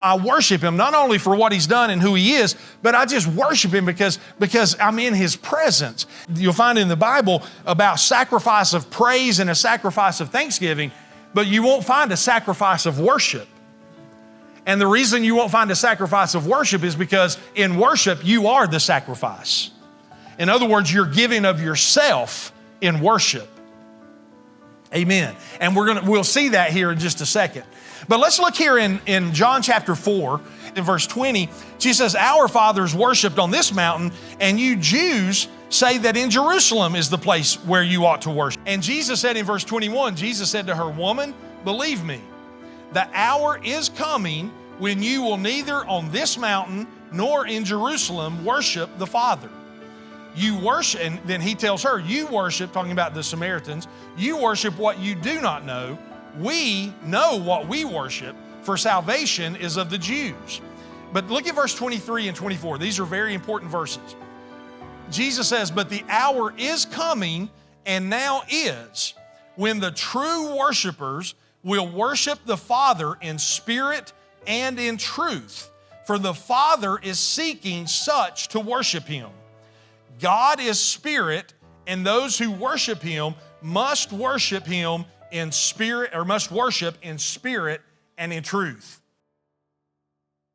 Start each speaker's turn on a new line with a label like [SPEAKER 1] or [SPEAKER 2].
[SPEAKER 1] I worship him not only for what he's done and who he is, but I just worship him because I'm in his presence. You'll find in the Bible about sacrifice of praise and a sacrifice of thanksgiving, but you won't find a sacrifice of worship. And the reason you won't find a sacrifice of worship is because in worship, you are the sacrifice. In other words, you're giving of yourself in worship. Amen. And we'll see that here in just a second. But let's look here in John chapter 4, in verse 20. Jesus says, our fathers worshiped on this mountain, and you Jews say that in Jerusalem is the place where you ought to worship. And Jesus said in verse 21, Jesus said to her, woman, believe me, the hour is coming when you will neither on this mountain nor in Jerusalem worship the Father. You worship, and then he tells her, you worship, talking about the Samaritans, you worship what you do not know. We know what we worship, for salvation is of the Jews. But look at verse 23 and 24. These are very important verses. Jesus says, but the hour is coming, and now is, when the true worshipers will worship the Father in spirit and in truth, for the Father is seeking such to worship him. God is spirit, and those who worship him must worship him in spirit, or must worship in spirit and in truth.